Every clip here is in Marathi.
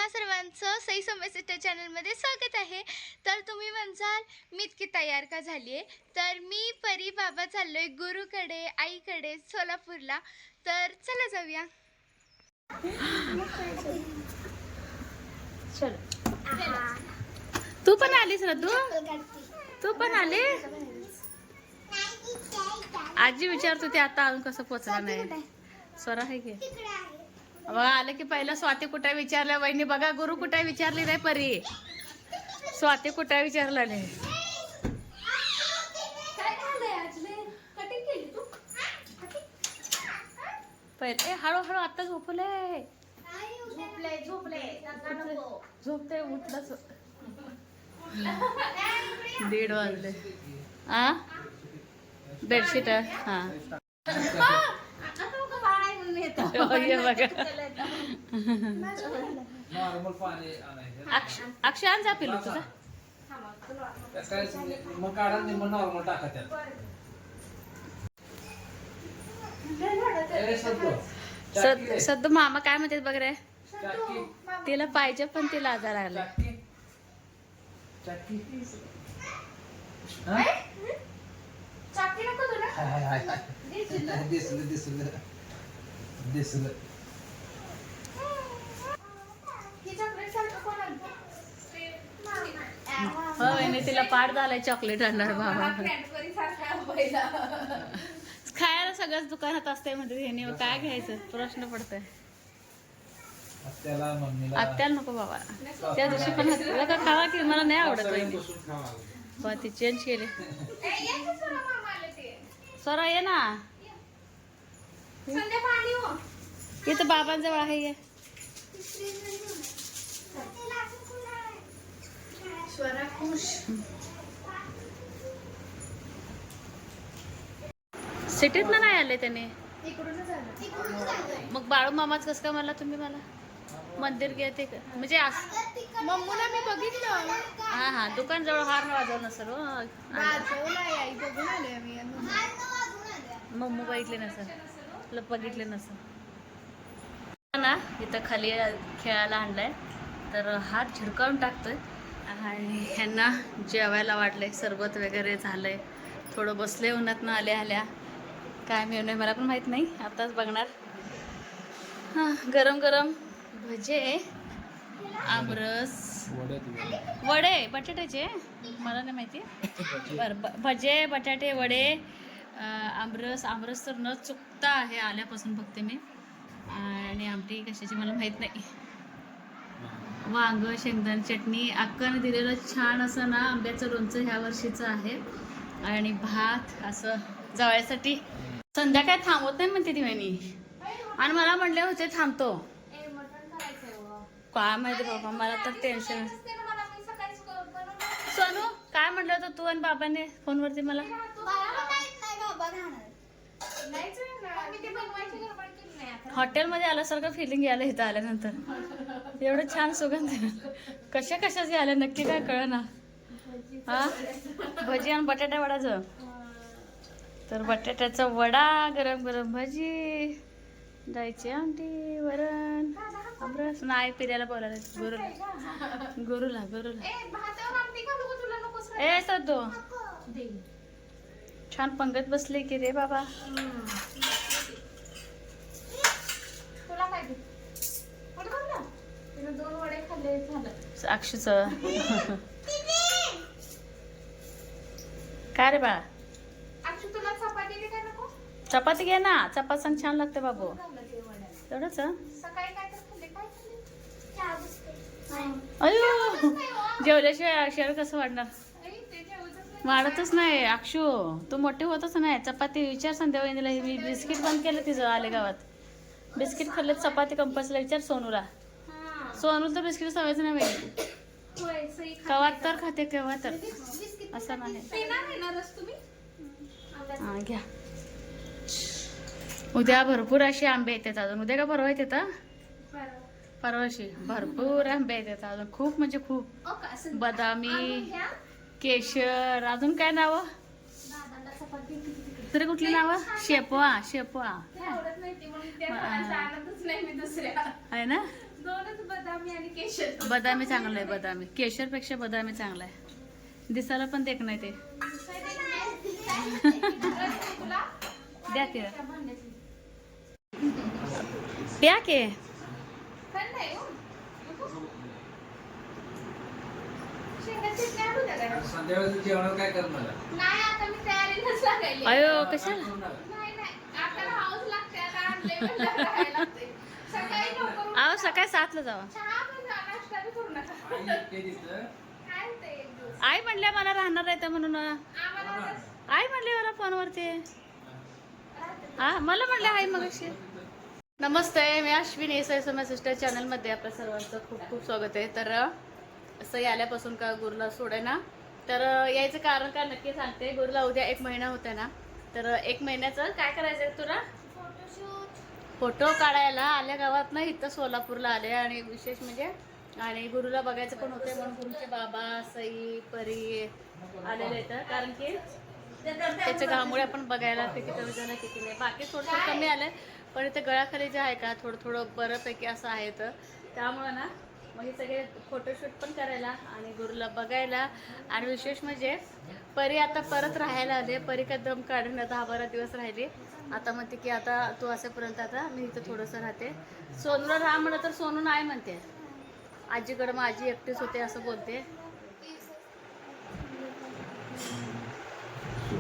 तुम्हा सर्वांचं सई समस्या चॅनलमध्ये स्वागत आहे। तर तुम्ही म्हणसाल मी इतकी तयार का झाली आहे, तर मी परी बाबा चाललोय गुरुकडे आईकडे सोलापूरला। तर चला जाऊया। चल तू पण आलीस ना, तू पण आले। आजी विचारतो ते आता अजून कसं पोचला नाही। स्वरा आहे की बघा आलं की पहिला स्वाती कुठे विचारल्या वहिनी, बघा गुरु कुठे विचारली नाही परी, स्वाती कुठे विचारला नाही। पहिले हळूहळू आता झोपले झोपते उठलंच 1:30 वाजले। आ बेडशीट हा अक्षान जा पिलू तुझा सद्दू मामा काय म्हणतात बघ रे, तिला पाहिजे पण तिला आजार आला। तिला पाठ झालाय चॉकलेट आणणार बाबा। खायला सगळ्याच दुकानात असते म्हणजे ह्याने काय घ्यायचं प्रश्न पडतोय। आत्याला नको बाबा, त्या दिवशी पण का खावा की मला नाही आवडत। ती चेंज केली। स्वरा ये ना, इथं बाबांजवळ आहे ये। सिटीत ना नाही आले त्याने, मग बाळू मामाच कस का मला तुम्ही मला मंदिर गेले म्हणजे मम्मूला मी बघितलं। हा हा दुकान जवळ हार वाजवलं नसर मम्मू बघितले नसर बघितले नसर ना। इथं खाली खेळायला आणलाय तर हात झिडकावून टाकतोय आणि ह्यांना जेवायला वाटलंय, सरबत वगैरे झालंय। थोडं बसले उन्हात ना आल्या आल्या, काय मिळू नये मला पण माहित नाही, आताच बघणार। हां गरम गरम भजे, आमरस, वडे बटाट्याचे मला नाही माहिती। बरं भजे बटाटे वडे आमरस, आमरस तर न चुकता आहे आल्यापासून बघते मी, आणि आमटी कशाची मला माहीत नाही। वांग शेंगदाणे चटणी अक्काने दिलेलं छान असं ना, आंब्याचं लोणचं ह्या वर्षीचं आहे, आणि भात असं जवळसाठी। संध्याकाळी थांबवत नाही म्हणते ती वहिनी, आणि मला म्हणले होते थांबतो, काय माहिती बाबा मला तर टेन्शन। सोनू काय म्हटलं होतं तू आणि बाबाने फोनवरती मला? हॉटेलमध्ये आल्यासारखं फिलिंग यायला इथं आल्यानंतर, एवढं छान सुगंध कशा कशाचे आले नक्की काय कळ ना। हा भजी आणि बटाटा वडाचं, तर बटाट्याचा वडा, गरम गरम भजी, डाळीची आमटी, वरण, आमरस। नाही पिऱ्याला बोलायला गुरुला गुरुला ए सद्दो छान पंगत बसले की रे बाबा। अक्षूच काय रे बाळा, चपाती घे ना, चपाती सांग छान लागते बाबू। तेवढंच अयो जेवल्याशिवाय शेअर कसं वाढणार, वाढतच नाही अक्षू, तू मोठे होतच नाही। चपाती विचार संध्या वहिनीला, मी बिस्किट बंद केलं तिचं आले गावात, बिस्किट खाल्ले चपाती कंपल्सरी। विचार सोनूला, सोनूला तर बिस्किट सवयच नाही माहिती, कवा तर खाते केव्हा तर असं नाही। हा घ्या, उद्या भरपूर असे आंबे येतात अजून, उद्या का परवा येतात? परवाशी भरपूर आंबे येतात अजून, खूप म्हणजे खूप, बदामी, केशर, अजून काय नाव तरी कुठली नाव? शेपवा शेपवा आहे ना, बदामी आणि केशर. बदामी चांगलं आहे. बदामी केशरपेक्षा बदामी चांगला आहे. दिसायला पण देख नाही ते. द्या ते प्या के संध्याकाळचं जेवण काय करणार? नाही आता मी तयारीलाच लागायली. अयो कशाला नाही नाही आता हाऊस लागते. आता आणलंय म्हणल्यावर राहायला लागते. सकाळी लवकर उठून आहो सकाळी 7ला जावा. चहा पण जा, नाश्ता बी करू नका. आई ते तिथं काय ते एक दिवस. आई म्हणल्या मला राहणार आहे तर म्हणून. आम्हाला आता आई म्हणली मला फोनवरती. हा मला म्हणले आई मग. नमस्ते, मी अश्विनी एस माय सिस्टर चॅनलमध्ये आपल्या सर्वांचं खूप खूप स्वागत आहे. तर असं आल्यापासून का गुरुला सोडे ना, तर यायचं कारण काय नक्की सांगते. गुरुला उद्या 1 महिना होता ना, तर 1 महिन्याचं काय करायचं आहे तुला? फोटो काढायला आल्या गावात ना, इथं सोलापूरला आले. आणि विशेष म्हणजे आणि गुरुला बघायचं पण होते म्हणून गुरुचे बाबा, सई, परी आलेले आहेत. कारण की त्याच्या घामुळे आपण बघायला किती कमी झालं किती नाही. बाकी थोडं कमी आलं पण इथे गळ्याखाली जे आहे का थोडं थोडं बऱ्यापैकी असं आहे. तर त्यामुळं ना मग हे सगळे फोटोशूट पण करायला आणि गुरुला बघायला. आणि विशेष म्हणजे परी आता परत राहायला आले. परी का दम काढून 10-12 दिवस राहिली. आता म्हणते की आता तू असेपर्यंत आता मी इथं थोडंसं राहते. सोनूला राहा म्हणलं तर सोनू नाही म्हणते. आजीकडं मग आजी एकटीच होते असं बोलते.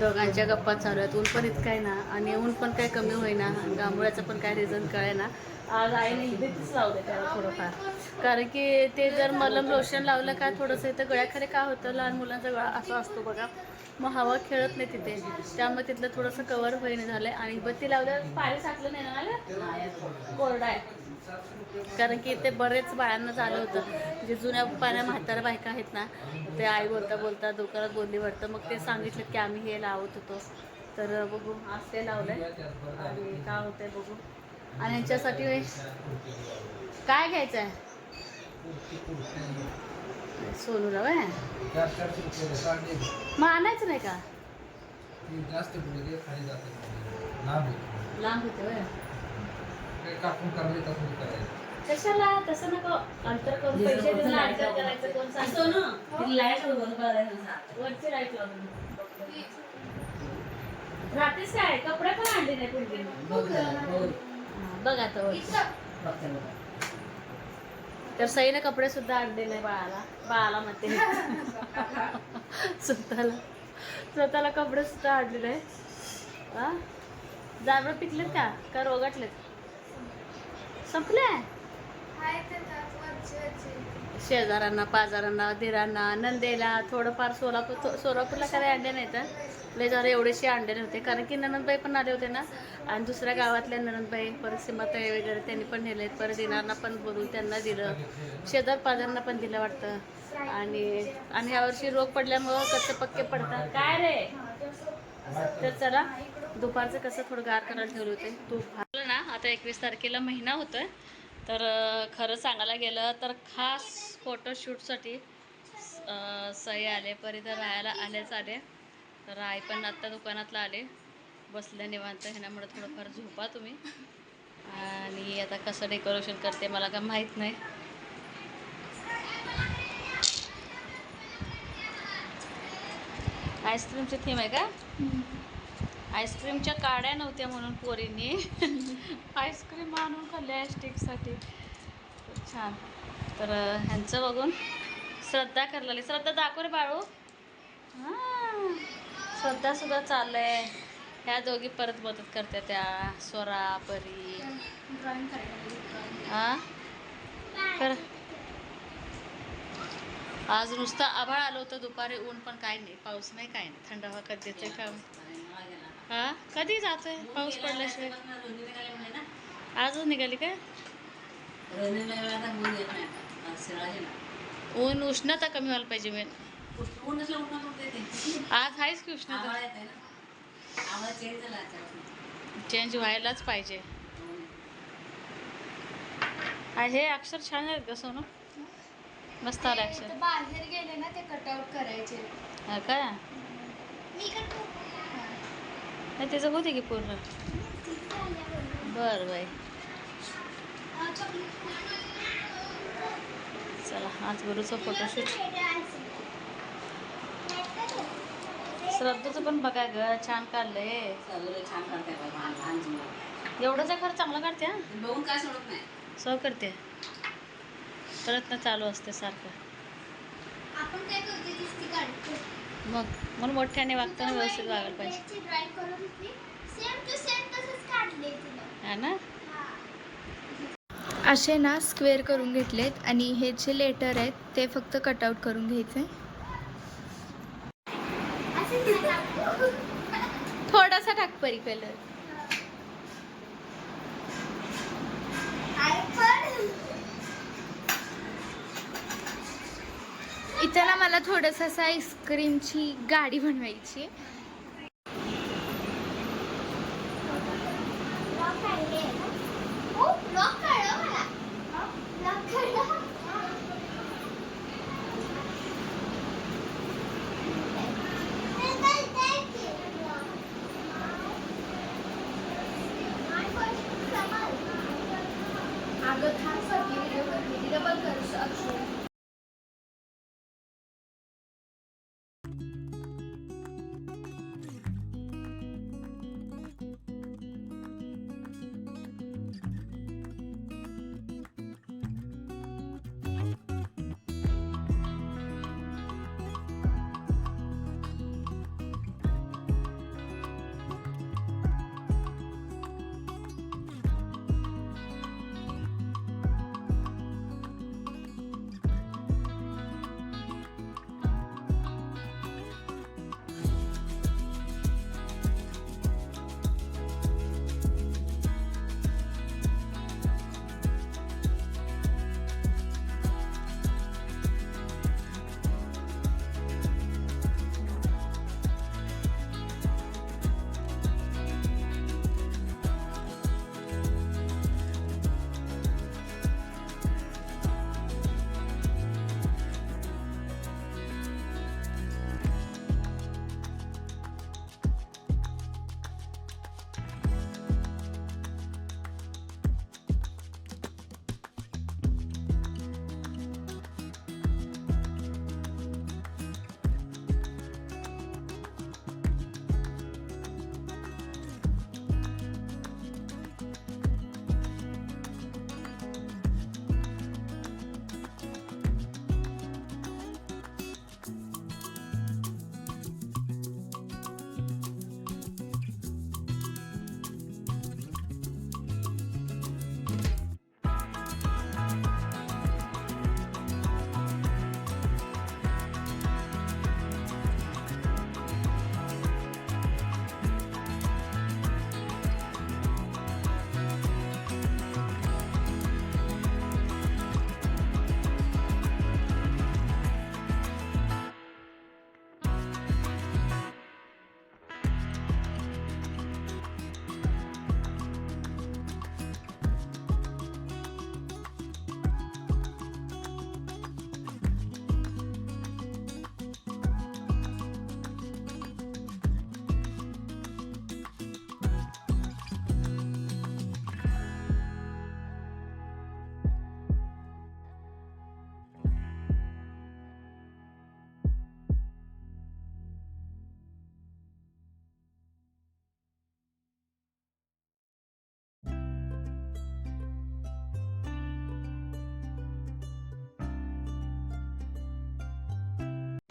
दोघांच्या गप्पा चालू आहेत. ऊन पण इतकं आहे ना आणि ऊन पण काही कमी होईना. गांबुळ्याचं पण काय रिझन कळे ना. आज आईने इथेच लावलं त्याला थोडंफार. कारण की ते जर मलम लोशन लावलं का थोडंसं इथं गळ्याखाली काय होतं, लहान मुलांचा गळा असा असतो बघा, मग हवा खेळत नाही तिथे. त्यामुळे तिथलं थोडंसं कवर होईना झालं आहे. आणि बत्ती लावल्यावर पाणी साठलं नाही ना, कोरडा आहे. कारण की ते बरेच बायांना झालं होतं. जे जुन्या पाण्या म्हाताऱ्या बायका आहेत ना, ते आई बोलता बोलता दुकानात बोलली वाटतं. मग ते सांगितलं की आम्ही हे लावत होतो. तर बघू आज ते लावलंय आणि काय होतंय बघू. आणि ह्यांच्यासाठी काय घ्यायचं आहे सोनूला? वय मग आणायचं नाही का? जास्त खाली जाते लांब होते वय. कापून करायला तसं करायचं. कशाला तसं नको. अंतर करून पैसे देऊन अंतर करायचं. कोण सांगतो ना लाईट वरची लाईट लावून रात्रीच काय कपडे पण आणले नाही पुढे. बघ आता वरती. तर सईने कपडे सुद्धा आणले नाही बाळाला म्हणते. स्वतःला कपडे सुद्धा आणले नाही. हा जांभळं पिकलेत का रोगाटलेत? संपले? शेजारांना, पाजारांना, धीरांना, नंदेला थोडंफार सोलापूरला काही अंडे नाही तर लय जरा एवढेसे अंडे नव्हते. कारण की ननंदबाई पण आले होते ना, आणि दुसऱ्या गावातल्या ननंदबाई परत सीमाताई वगैरे त्यांनी पण नेले. परत दिनारना पण बोलून त्यांना दिलं. शेजार पाजारांना पण दिलं वाटतं. आणि यावर्षी रोग पडल्यामुळं कच्चे पक्के पडतात. काय रे? तर चला दुपारचं कसं थोडं गार करायला ठेवलं होते. तूप घातलं ना. आता 21 तारखेला महिना होतोय. तर खरं सांगायला गेलं तर खास फोटोशूटसाठी सई आले. परी तर राहायला आलेच आले. तर आई पण आत्ता दुकानातला आले. बसल्या निवांत. ह्याच्यामुळे थोडंफार झोपा तुम्ही. आणि आता कसं डेकोरेशन करते मला काय माहीत नाही. आईस्क्रीमची थीम आहे का? आईस्क्रीमच्या काड्या नव्हत्या म्हणून पोरींनी आईस्क्रीम आणून खाल्ल्या स्टिकसाठी. छान. तर ह्यांचं बघून श्रद्धा करलेली. श्रद्धा दाखव रे बाळू. हां श्रद्धा सुद्धा चाललंय. ह्या दोघी परत मदत करते त्या स्वरा परी. हां तर आज नुसतं आभाळ आलं होतं दुपारी. ऊन पण काय नाही, पाऊस नाही, काय नाही. थंड हवा कधी येते का? हां कधी जातोय पाऊस पडल्याशिवाय? आजच निघाली काय? ऊन उष्णता कमी व्हायला पाहिजे. मेन आज आहेच की उष्णता. चेंज व्हायलाच पाहिजे. हे अक्षर छान आहेत का सोनू? मस्त आलं अक्षर. बाहेर गेले ना ते कटआउट करायचे. हा का? नाही त्याचं होते की पूर्ण. बरं बाई. आज गुरुचं फोटोशूट. श्रद्धेचं पण बघा ग, छान काढलंय. छान करते एवढंच खरं चांगलं काढते हा. बघून काय सोडत नाही. सो करते, प्रयत्न चालू असते सारखं. आपण काय करते दिसती काढतो. मग म्हणून मोठ्याने वागताना व्यवस्थित वागायला पाहिजे. ड्राइंग करून सेम टू सेम तसंच काढले तुला. है ना. असे ना स्क्वेअर करून घेतलेत आणि हे जे लेटर आहेत ते फक्त कटआउट करून घ्यायचे. थोडासा टाक परी कलर. इथं ना मला थोडंसं असं आईस्क्रीमची गाडी बनवायची.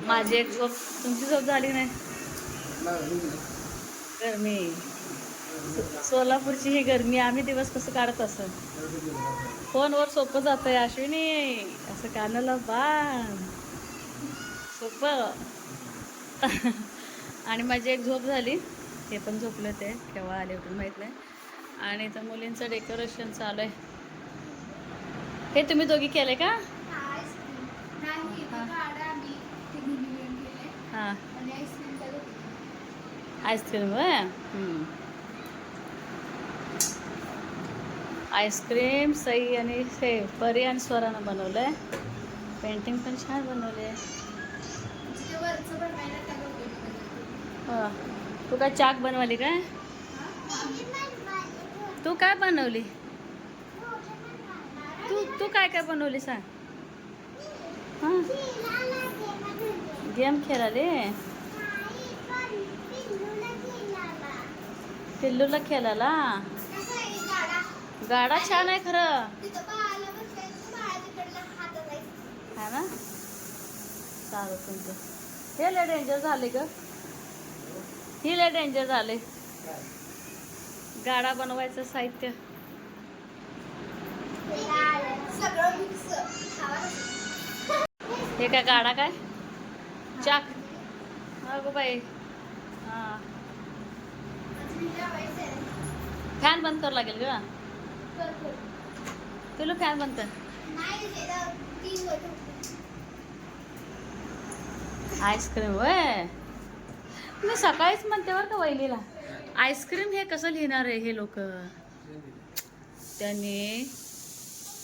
माझी एक झोप, तुमची झोप झाली नाही. गरमी, सोलापूरची ही गरमी आम्ही दिवस कसं काढत असं. फोनवर सोपं जातंय अश्विनी, असं कानाला बाण सोपं. आणि माझी एक झोप झाली, ते पण झोपले, ते केव्हा आले होते माहीत नाही. आणि तर मुलींचं डेकोरेशन चालू आहे. हे तुम्ही दोघी केले का? हां, आईस्क्रीम आईस्क्रीम सई आणि परी आणि स्वरानं बनवलं आहे. पेंटिंग पण छान बनवली आहे. हां, तू काय चाक बनवली काय? तू काय बनवली? तू काय काय बनवली सांग. हां गेम खेळाले पिल्लूला खेळाला गाडा छान आहे खरं है ना चालू तुमचं हे लय डेंजर झाले ग ही लय डेंजर झाले गाडा बनवायचं साहित्य हे काय गाडा काय चाक अगो बाई हां फॅन बंद करावं लागेल ग तुला फॅन बंद कर आईस्क्रीम वय मी सकाळीच म्हणते बरं का वहिनीला आईस्क्रीम हे कसं लिहिणार आहे हे लोक त्यांनी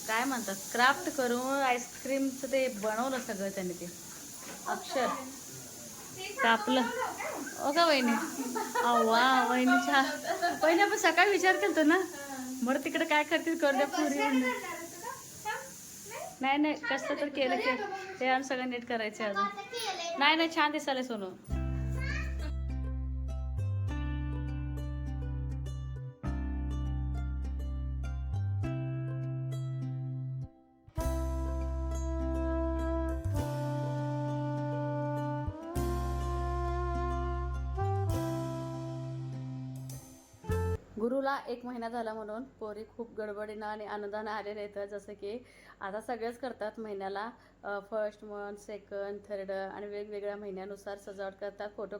काय म्हणतात क्राफ्ट करून आईस्क्रीमचं ते बनवलं सगळं त्यांनी ते अक्षर कापलं ओ का वहिनी अव्वा वहिनीच्या वहिनी आपण सकाळी विचार केलतो ना बरं तिकडे काय करतील कर द्या पुरी नाही नाही कसं तर केलं की ते आणि सगळं नीट करायचं अजून नाही नाही छान दिसायला सोनू गुरुला 1 महिना झाला म्हणून पोरी खूप गडबडीनं आणि आनंदानं आलेले आहेत जसं की आता सगळेच करतात महिन्याला फर्स्ट मंथ सेकंड थर्ड आणि वेगवेगळ्या महिन्यानुसार सजावट करतात फोटो